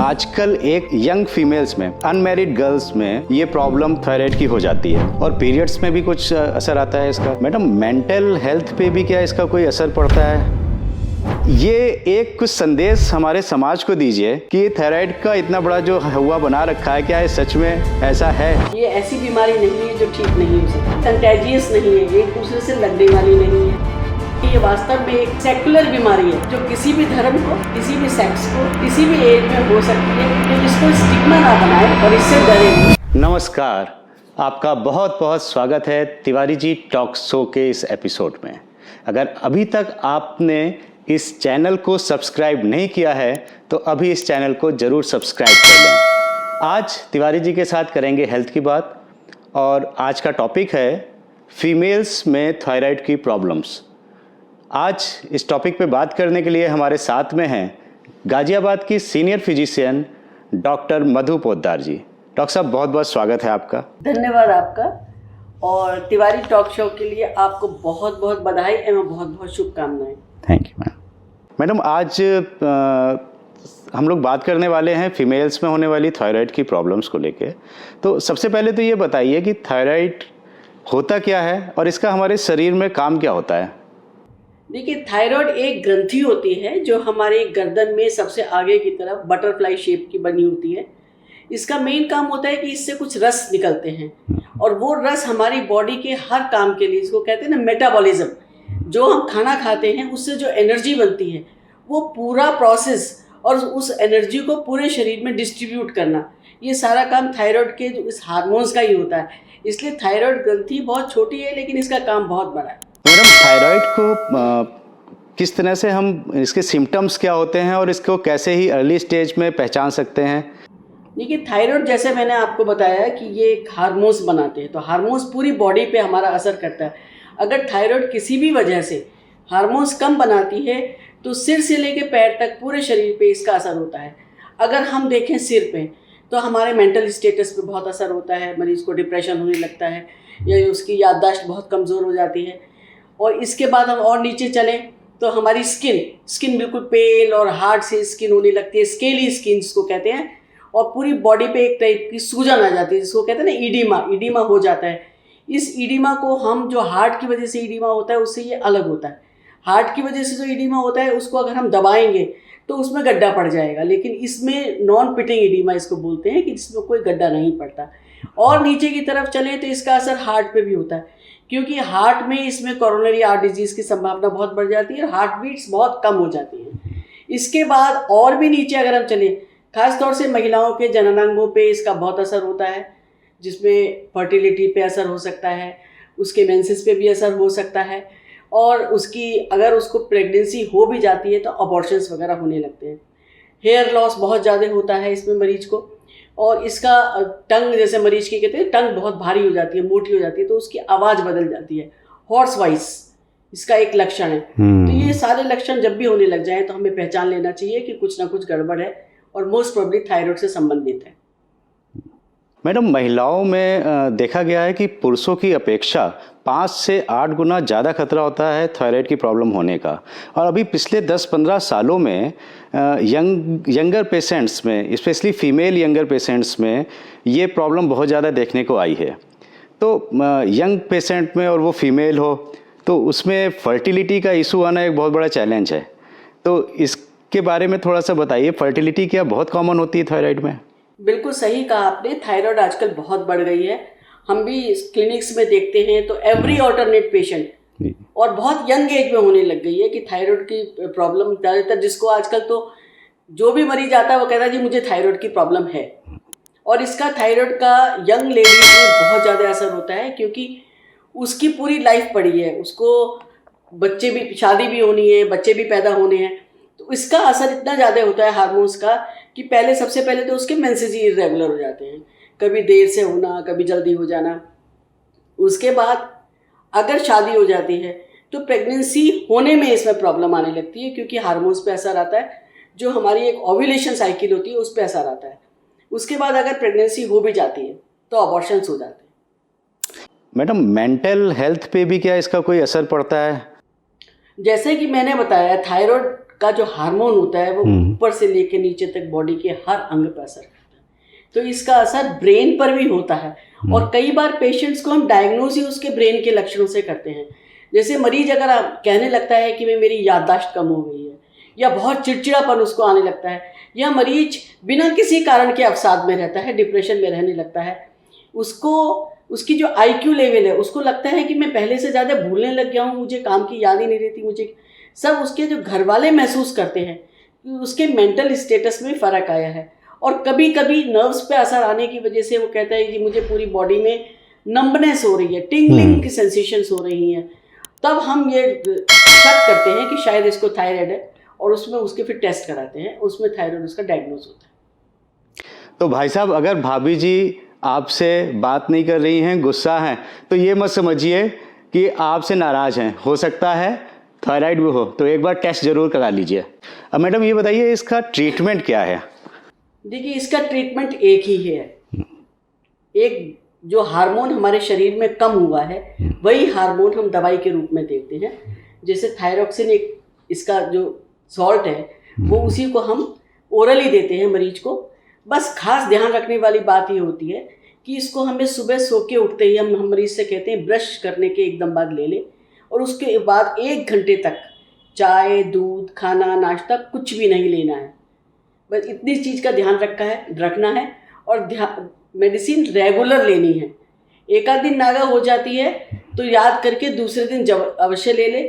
आजकल एक young females में, अनमैरिड गर्ल्स में ये प्रॉब्लम थायराइड की हो जाती है और पीरियड्स में भी कुछ असर आता है इसका। मैडम, मेंटल हेल्थ पे भी क्या इसका कोई असर पड़ता है? ये एक कुछ संदेश हमारे समाज को दीजिए कि थायराइड का इतना बड़ा जो हुआ बना रखा है, क्या ये सच में ऐसा है? ये ऐसी बीमारी नहीं है जो ठीक नहीं हो सकती, कंटेजियस नहीं है, एक दूसरे से लगने वाली नहीं है। ये वास्तव में एक सेकुलर बीमारी है जो किसी भी धर्म को, किसी भी सेक्स को, किसी भी एज में हो सकती है, तो इसको स्टिग्मा ना बनाए और इससे डरे। नमस्कार, आपका बहुत बहुत स्वागत है तिवारी जी टॉक शो के इस एपिसोड में। अगर अभी तक आपने इस चैनल को सब्सक्राइब नहीं किया है तो अभी इस चैनल को ज़रूर सब्सक्राइब कर लें। आज तिवारी जी के साथ करेंगे हेल्थ की बात और आज का टॉपिक है फीमेल्स में थायराइड की प्रॉब्लम्स। आज इस टॉपिक पे बात करने के लिए हमारे साथ में हैं गाजियाबाद की सीनियर फिजिशियन डॉक्टर मधु पोद्दार जी। डॉक्टर साहब, बहुत बहुत स्वागत है आपका। धन्यवाद आपका, और तिवारी टॉक शो के लिए आपको बहुत बहुत बधाई एवं बहुत बहुत शुभकामनाएं। Thank you ma'am. मैडम, आज हम लोग बात करने वाले हैं फीमेल्स में होने वाली थायराइड की प्रॉब्लम्स को लेके। तो सबसे पहले तो ये बताइए कि थायराइड होता क्या है और इसका हमारे शरीर में काम क्या होता है? देखिए, थायराइड एक ग्रंथि होती है जो हमारे गर्दन में सबसे आगे की तरफ बटरफ्लाई शेप की बनी होती है। इसका मेन काम होता है कि इससे कुछ रस निकलते हैं और वो रस हमारी बॉडी के हर काम के लिए, इसको कहते हैं ना मेटाबॉलिज्म, जो हम खाना खाते हैं उससे जो एनर्जी बनती है वो पूरा प्रोसेस और उस एनर्जी को पूरे शरीर में डिस्ट्रीब्यूट करना, ये सारा काम थायराइड के इस हार्मोन्स का ही होता है। इसलिए थायराइड ग्रंथि बहुत छोटी है लेकिन इसका काम बहुत बड़ा है। मैडम, थायराइड को किस तरह से हम, इसके सिम्टम्स क्या होते हैं और इसको कैसे ही अर्ली स्टेज में पहचान सकते हैं? देखिए, थायराइड जैसे मैंने आपको बताया कि ये एक हार्मोन्स बनाते हैं, तो हार्मोन्स पूरी बॉडी पे हमारा असर करता है। अगर थायराइड किसी भी वजह से हार्मोन्स कम बनाती है तो सिर से लेकर पैर तक पूरे शरीर पे इसका असर होता है। अगर हम देखें सिर पे तो हमारे मेंटल स्टेटस पे बहुत असर होता है, मरीज को डिप्रेशन होने लगता है या उसकी याददाश्त बहुत कमज़ोर हो जाती है। और इसके बाद हम और नीचे चलें तो हमारी स्किन बिल्कुल पेल और हार्ड से स्किन होने लगती है, स्केली स्किन जिसको कहते हैं, और पूरी बॉडी पे एक टाइप की सूजन आ जाती है जिसको कहते हैं ना ईडिमा हो जाता है। इस ईडिमा को हम, जो हार्ट की वजह से ईडिमा होता है उससे ये अलग होता है। हार्ट की वजह से जो ईडिमा होता है उसको अगर हम दबाएंगे तो उसमें गड्ढा पड़ जाएगा, लेकिन इसमें नॉन पिटिंग ईडिमा इसको बोलते हैं कि जिसमें कोई गड्ढा नहीं पड़ता। और नीचे की तरफ चलें तो इसका असर हार्ट पे भी होता है, क्योंकि हार्ट में इसमें कोरोनरी हार्ट डिजीज़ की संभावना बहुत बढ़ जाती है और हार्ट बीट्स बहुत कम हो जाती हैं। इसके बाद और भी नीचे अगर हम चलें, खास तौर से महिलाओं के जननांगों पे इसका बहुत असर होता है, जिसमें फर्टिलिटी पे असर हो सकता है, उसके मेंसेस पे भी असर हो सकता है, और उसकी अगर उसको प्रेगनेंसी हो भी जाती है तो अबॉर्शंस वगैरह होने लगते हैं। हेयर लॉस बहुत ज़्यादा होता है इसमें मरीज को, और इसका टंग, जैसे मरीज की कहते हैं टंग बहुत भारी हो जाती है, मोटी हो जाती है, तो उसकी आवाज़ बदल जाती है, हॉर्स वॉइस इसका एक लक्षण है। तो ये सारे लक्षण जब भी होने लग जाए तो हमें पहचान लेना चाहिए कि कुछ ना कुछ गड़बड़ है और मोस्ट प्रोबेबली थायराइड से संबंधित है। मैडम, महिलाओं में देखा गया है कि पुरुषों की अपेक्षा 5 से 8 गुना ज़्यादा खतरा होता है थायराइड की प्रॉब्लम होने का। और अभी पिछले 10-15 सालों में यंगर पेशेंट्स में, स्पेशली फीमेल यंगर पेशेंट्स में ये प्रॉब्लम बहुत ज़्यादा देखने को आई है। तो यंग पेशेंट में, और वो फीमेल हो, तो उसमें फर्टिलिटी का इशू आना एक बहुत बड़ा चैलेंज है। तो इसके बारे में थोड़ा सा बताइए, फर्टिलिटी क्या बहुत कॉमन होती है थायराइड में? बिल्कुल सही कहा आपने, थायराइड आजकल बहुत बढ़ गई है। हम भी क्लिनिक्स में देखते हैं तो एवरी ऑल्टरनेट पेशेंट, और बहुत यंग एज में होने लग गई है कि थायराइड की प्रॉब्लम ज़्यादातर, जिसको आजकल तो जो भी मरीज आता है वो कहता है जी मुझे थायराइड की प्रॉब्लम है। और इसका थायराइड का यंग लेडीज में बहुत ज़्यादा असर होता है, क्योंकि उसकी पूरी लाइफ पड़ी है, उसको बच्चे भी, शादी भी होनी है, बच्चे भी पैदा होने हैं, तो इसका असर इतना ज़्यादा होता है हार्मोन्स का कि सबसे पहले तो उसके मेंसेस ही इरेगुलर हो जाते हैं, कभी देर से होना, कभी जल्दी हो जाना। उसके बाद अगर शादी हो जाती है तो प्रेगनेंसी होने में इसमें प्रॉब्लम आने लगती है, क्योंकि हार्मोन्स पे असर आता है, जो हमारी एक ओव्यूलेशन साइकिल होती है उस पर असर आता है। उसके बाद अगर प्रेगनेंसी हो भी जाती है तो अबॉर्शंस हो जाते हैं। मैडम, मेंटल हेल्थ पे भी क्या इसका कोई असर पड़ता है? जैसे कि मैंने बताया, थायराइड का जो हार्मोन होता है वो ऊपर से लेके नीचे तक बॉडी के हर अंग पर असर करता है। तो इसका असर ब्रेन पर भी होता है और कई बार पेशेंट्स को हम डायग्नोज ही उसके ब्रेन के लक्षणों से करते हैं। जैसे मरीज अगर आप कहने लगता है कि मेरी याददाश्त कम हो गई है, या बहुत चिड़चिड़ापन उसको आने लगता है, या मरीज बिना किसी कारण के अवसाद में रहता है, डिप्रेशन में रहने लगता है, उसको उसकी जो IQ लेवल है उसको लगता है कि मैं पहले से ज़्यादा भूलने लग गया हूँ, मुझे काम की याद ही नहीं रहती, मुझे सब उसके जो घर वाले महसूस करते हैं कि उसके मेंटल स्टेटस में फ़र्क आया है। और कभी कभी नर्व्स पे असर आने की वजह से वो कहता है कि मुझे पूरी बॉडी में नंबनेस हो रही है, टिंगलिंग की सेंसेशंस हो रही हैं। तब हम ये शक करते हैं कि शायद इसको थायराइड है और उसमें उसके फिर टेस्ट कराते हैं, उसमें थायराइड उसका डायग्नोज होता है। तो भाई साहब, अगर भाभी जी आपसे बात नहीं कर रही हैं, गुस्सा हैं, तो ये मत समझिए कि आपसे नाराज़ हैं। हो सकता है थायराइड भी हो, तो एक बार टेस्ट जरूर करा लीजिए। अब मैडम ये बताइए, इसका ट्रीटमेंट क्या है? देखिए, इसका ट्रीटमेंट एक ही है। एक जो हार्मोन हमारे शरीर में कम हुआ है वही हार्मोन हम दवाई के रूप में देते हैं। जैसे थायरॉक्सिन एक इसका जो सॉल्ट है वो उसी को हम ओरली देते हैं मरीज को। बस खास ध्यान रखने वाली बात ये होती है कि इसको हमें सुबह सो के उठते ही हम मरीज से कहते हैं ब्रश करने के एकदम बाद ले ले, और उसके बाद 1 घंटे तक चाय, दूध, खाना, नाश्ता कुछ भी नहीं लेना है। बस इतनी चीज़ का ध्यान रखना है और मेडिसिन रेगुलर लेनी है। एक आध दिन नागा हो जाती है तो याद करके दूसरे दिन अवश्य ले ले,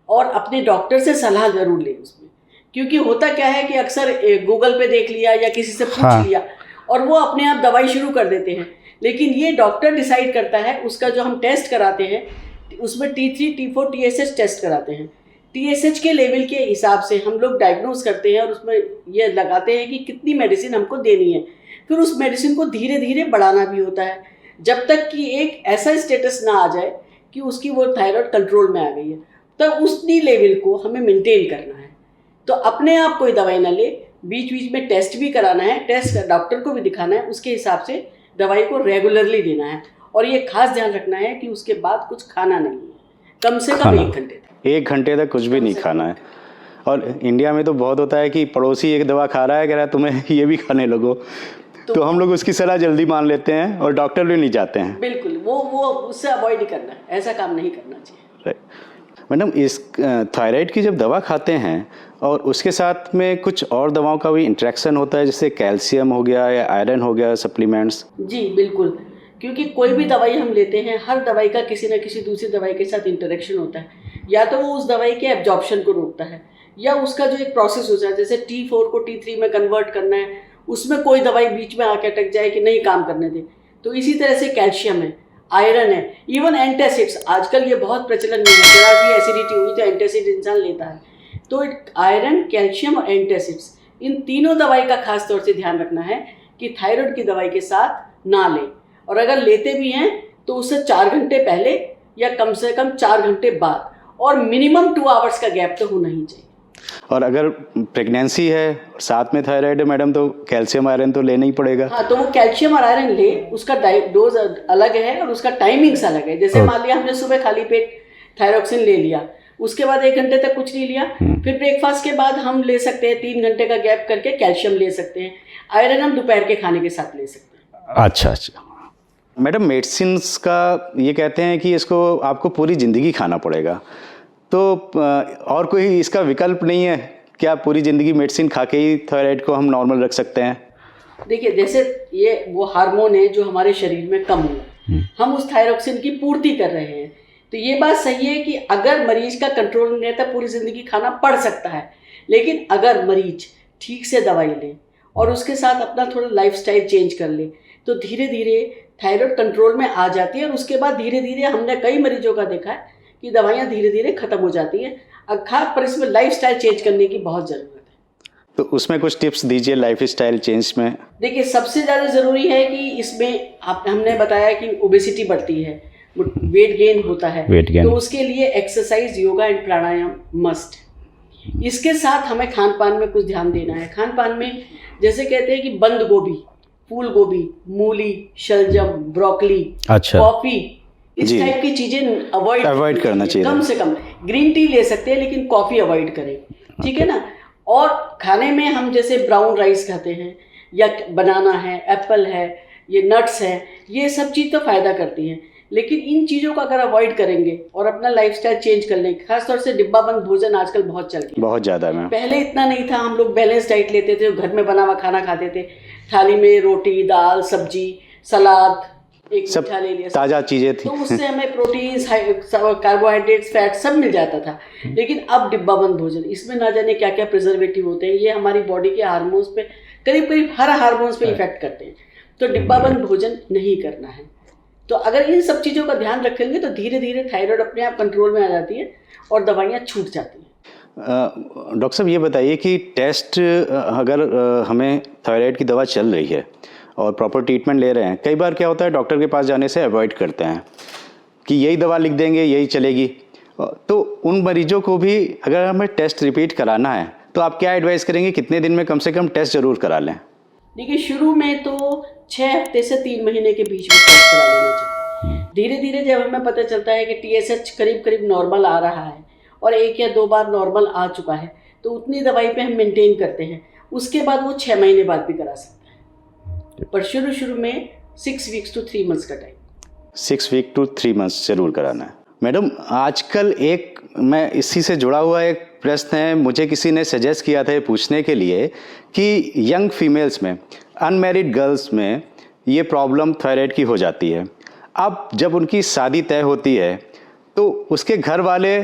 और अपने डॉक्टर से सलाह ज़रूर ले उसमें। क्योंकि होता क्या है कि अक्सर गूगल पे देख लिया या किसी से पूछ लिया और वो अपने आप दवाई शुरू कर देते हैं, लेकिन ये डॉक्टर डिसाइड करता है। उसका जो हम टेस्ट कराते हैं उसमें T3, T4, TSH टेस्ट कराते हैं। TSH के लेवल के हिसाब से हम लोग डायग्नोज करते हैं और उसमें ये लगाते हैं कि कितनी मेडिसिन हमको देनी है। फिर उस मेडिसिन को धीरे धीरे बढ़ाना भी होता है जब तक कि एक ऐसा स्टेटस ना आ जाए कि उसकी वो थायराइड कंट्रोल में आ गई है। तो उसी लेवल को हमें मेंटेन करना है। तो अपने आप कोई दवाई ना ले, बीच बीच में टेस्ट भी कराना है, टेस्ट डॉक्टर को भी दिखाना है, उसके हिसाब से दवाई को रेगुलरली देना है। और ये खास ध्यान रखना है कि उसके बाद कुछ खाना नहीं है, कम से कम 1 घंटे तक। 1 घंटे तक कुछ भी नहीं खाना है। और इंडिया में तो बहुत होता है कि पड़ोसी एक दवा खा रहा है, कह रहा है तुम्हें ये भी खाने लगो, तो हम लोग उसकी सलाह जल्दी मान लेते हैं और डॉक्टर भी नहीं जाते हैं। बिल्कुल, वो उससे अवॉइड ही करना है, ऐसा काम नहीं करना चाहिए। मैडम, इस थायराइड की जब दवा खाते हैं और उसके साथ में कुछ और दवाओं का भी इंटरेक्शन होता है, जैसे कैल्शियम हो गया या आयरन हो गया, सप्लीमेंट्स? जी बिल्कुल, क्योंकि कोई भी दवाई हम लेते हैं, हर दवाई का किसी न किसी दूसरी दवाई के साथ इंटरेक्शन होता है। या तो वो उस दवाई के एब्जॉर्प्शन को रोकता है, या उसका जो एक प्रोसेस होता है, जैसे T4 को T3 में कन्वर्ट करना है, उसमें कोई दवाई बीच में आके अटक जाए कि नहीं काम करने दे। तो इसी तरह से कैल्शियम है, आयरन है, इवन एंटासिड्स। आजकल ये बहुत प्रचलन में है, जरा भी एसिडिटी हुई तो एंटासिड इंसान लेता है। तो आयरन, कैल्शियम और एंटासिड्स, इन तीनों दवाई का खास तौर से ध्यान रखना है कि थायराइड की दवाई के साथ ना लें, और अगर लेते भी हैं तो उससे 4 घंटे पहले या कम से कम 4 घंटे बाद, और मिनिमम 2 आवर्स का गैप तो होना ही चाहिए। और अगर प्रेगनेंसी है साथ में थायराइड है मैडम, तो कैल्शियम आयरन तो लेना ही पड़ेगा। हाँ, तो वो कैल्शियम और आयरन ले, उसका डोज अलग है और उसका टाइमिंग्स अलग है। जैसे मान लिया हमने सुबह खाली पेट थायरॉक्सिन ले लिया, उसके बाद 1 घंटे तक कुछ नहीं लिया, फिर ब्रेकफास्ट के बाद हम ले सकते हैं 3 घंटे का गैप करके कैल्शियम ले सकते हैं। आयरन हम दोपहर के खाने के साथ ले सकते हैं। अच्छा। मैडम, मेडिसिन्स का ये कहते हैं कि इसको आपको पूरी ज़िंदगी खाना पड़ेगा, तो और कोई इसका विकल्प नहीं है क्या? पूरी ज़िंदगी मेडिसिन खा के ही थायराइड को हम नॉर्मल रख सकते हैं? देखिए, जैसे ये वो हार्मोन है जो हमारे शरीर में कम हुआ, हम उस थायरॉक्सिन की पूर्ति कर रहे हैं। तो ये बात सही है कि अगर मरीज का कंट्रोल नहीं रहता पूरी ज़िंदगी खाना पड़ सकता है, लेकिन अगर मरीज ठीक से दवाई ले और उसके साथ अपना थोड़ा लाइफस्टाइल चेंज कर ले तो धीरे धीरे थायराइड कंट्रोल में आ जाती है। और उसके बाद धीरे धीरे हमने कई मरीजों का देखा है कि दवाइयाँ धीरे धीरे ख़त्म हो जाती हैं। खास पर इसमें लाइफस्टाइल चेंज करने की बहुत ज़रूरत है। तो उसमें कुछ टिप्स दीजिए लाइफस्टाइल चेंज में। देखिए, सबसे ज़्यादा ज़रूरी है कि इसमें हमने बताया कि ओबेसिटी बढ़ती है, वेट गेन होता है, तो उसके लिए exercise, yoga and pranayama must. इसके साथ हमें खान पान में कुछ ध्यान देना है। खान पान में जैसे कहते हैं कि बंद गोभी, फूल गोभी, मूली, शलजम, ब्रोकली, कॉफ़ी, इस टाइप की चीज़ें अवॉइड करना चाहिए। कम से कम ग्रीन टी ले सकते हैं लेकिन कॉफ़ी अवॉइड करें, ठीक है ना। और खाने में हम जैसे ब्राउन राइस खाते हैं या बनाना है, एप्पल है, ये नट्स है, ये सब चीज़ तो फ़ायदा करती हैं, लेकिन इन चीज़ों को अगर अवॉइड करेंगे और अपना लाइफस्टाइल चेंज कर लेंगे, खासतौर से डिब्बाबंद भोजन आजकल बहुत चल गया, बहुत ज़्यादा मैम। पहले इतना नहीं था, हम लोग बैलेंस डाइट लेते थे, घर में बना हुआ खाना खाते थे, थाली में रोटी, दाल, सब्जी, सलाद, एक सब मीठा ले लिया, ताज़ा चीज़ें थी। तो उससे हमें प्रोटीन, कार्बोहाइड्रेट्स, फैट सब मिल जाता था। लेकिन अब डिब्बाबंद भोजन, इसमें ना जाने क्या क्या प्रिजर्वेटिव होते हैं, ये हमारी बॉडी के हार्मोन्स पे, करीब करीब हर हार्मोन्स पे इफेक्ट करते हैं। तो डिब्बाबंद भोजन नहीं करना है। तो अगर इन सब चीज़ों का ध्यान रखेंगे तो धीरे धीरे थायराइड अपने आप कंट्रोल में आ जाती है और दवाइयाँ छूट जाती हैं। डॉक्टर साहब ये बताइए कि टेस्ट अगर हमें थायराइड की दवा चल रही है और प्रॉपर ट्रीटमेंट ले रहे हैं, कई बार क्या होता है डॉक्टर के पास जाने से अवॉइड करते हैं कि यही दवा लिख देंगे, यही चलेगी। तो उन मरीजों को भी अगर हमें टेस्ट रिपीट कराना है तो आप क्या एडवाइस करेंगे, कितने दिन में कम से कम टेस्ट ज़रूर करा लें? देखिए, शुरू में तो 6 हफ्ते से 3 महीने के बीच में टेस्ट करा लेना चाहिए। धीरे धीरे जब हमें पता चलता है कि TSH करीब करीब नॉर्मल आ रहा है और 1 या 2 बार नॉर्मल आ चुका है, तो उतनी दवाई पे हम मेंटेन करते हैं। उसके बाद वो 6 महीने बाद भी करा सकते हैं, पर शुरू में 6 वीक्स टू 3 मंथ्स का टाइम, 6 वीक टू 3 मंथ्स ज़रूर कराना है। मैडम, आजकल एक मैं इसी से जुड़ा हुआ एक प्रश्न है, मुझे किसी ने सजेस्ट किया था ये पूछने के लिए कि यंग फीमेल्स में, अनमैरिड गर्ल्स में ये प्रॉब्लम थायराइड की हो जाती है। अब जब उनकी शादी तय होती है तो उसके घर वाले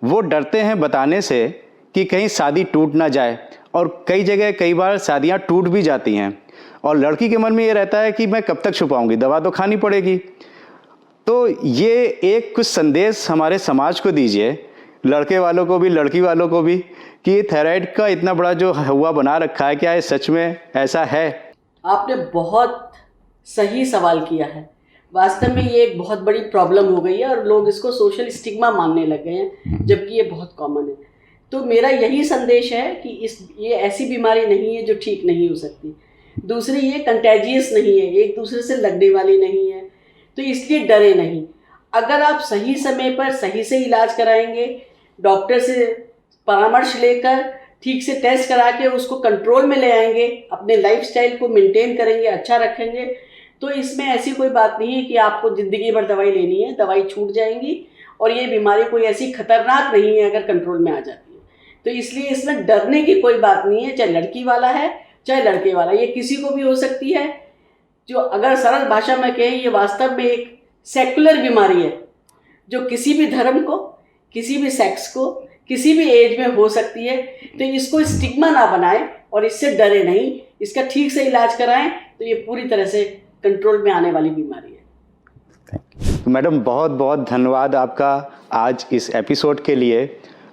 वो डरते हैं बताने से कि कहीं शादी टूट ना जाए, और कई जगह कई बार शादियां टूट भी जाती हैं और लड़की के मन में ये रहता है कि मैं कब तक छुपाऊंगी, दवा तो खानी पड़ेगी। तो ये एक कुछ संदेश हमारे समाज को दीजिए, लड़के वालों को भी लड़की वालों को भी, कि थायराइड का इतना बड़ा जो हुआ बना रखा है, क्या ये सच में ऐसा है? आपने बहुत सही सवाल किया है। वास्तव में ये एक बहुत बड़ी प्रॉब्लम हो गई है और लोग इसको सोशल स्टिग्मा मानने लग गए हैं, जबकि ये बहुत कॉमन है। तो मेरा यही संदेश है कि ये ऐसी बीमारी नहीं है जो ठीक नहीं हो सकती। दूसरी, ये कंटेजियस नहीं है, एक दूसरे से लगने वाली नहीं है, तो इसलिए डरे नहीं। अगर आप सही समय पर सही से इलाज कराएंगे, डॉक्टर से परामर्श लेकर ठीक से टेस्ट करा के उसको कंट्रोल में ले आएंगे, अपने लाइफस्टाइल को मेंटेन करेंगे, अच्छा रखेंगे, तो इसमें ऐसी कोई बात नहीं है कि आपको ज़िंदगी भर दवाई लेनी है। दवाई छूट जाएंगी और ये बीमारी कोई ऐसी खतरनाक नहीं है अगर कंट्रोल में आ जाती है। तो इसलिए इसमें डरने की कोई बात नहीं है, चाहे लड़की वाला है चाहे लड़के वाला, ये किसी को भी हो सकती है। जो अगर सरल भाषा में कहें, ये वास्तव में एक सेकुलर बीमारी है जो किसी भी धर्म को, किसी भी सेक्स को, किसी भी एज में हो सकती है। तो इसको स्टिग्मा ना बनाएं और इससे डरे नहीं, इसका ठीक से इलाज कराएं तो ये पूरी तरह से कंट्रोल में आने वाली बीमारी है। मैडम, बहुत बहुत धन्यवाद आपका आज इस एपिसोड के लिए।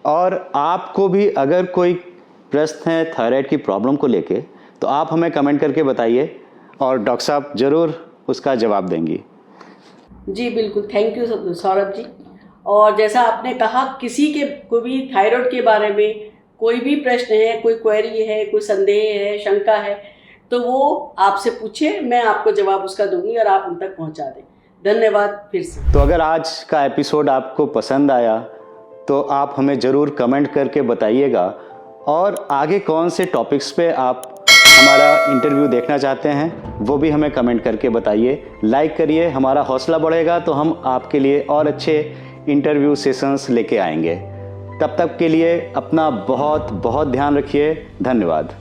और आपको भी अगर कोई प्रश्न है थायराइड की प्रॉब्लम को लेके तो आप हमें कमेंट करके बताइए और डॉक्टर साहब ज़रूर उसका जवाब देंगी। जी बिल्कुल, थैंक यू सौरभ जी। और जैसा आपने कहा, किसी के को भी थायराइड के बारे में कोई भी प्रश्न है, कोई क्वेरी है, कोई संदेह है, शंका है, तो वो आपसे पूछे, मैं आपको जवाब उसका दूंगी और आप उन तक पहुंचा दें। धन्यवाद फिर से। तो अगर आज का एपिसोड आपको पसंद आया तो आप हमें ज़रूर कमेंट करके बताइएगा, और आगे कौन से टॉपिक्स पे आप हमारा इंटरव्यू देखना चाहते हैं वो भी हमें कमेंट करके बताइए। लाइक करिए, हमारा हौसला बढ़ेगा तो हम आपके लिए और अच्छे इंटरव्यू सेशंस लेके आएंगे। तब तक के लिए अपना बहुत बहुत ध्यान रखिए। धन्यवाद।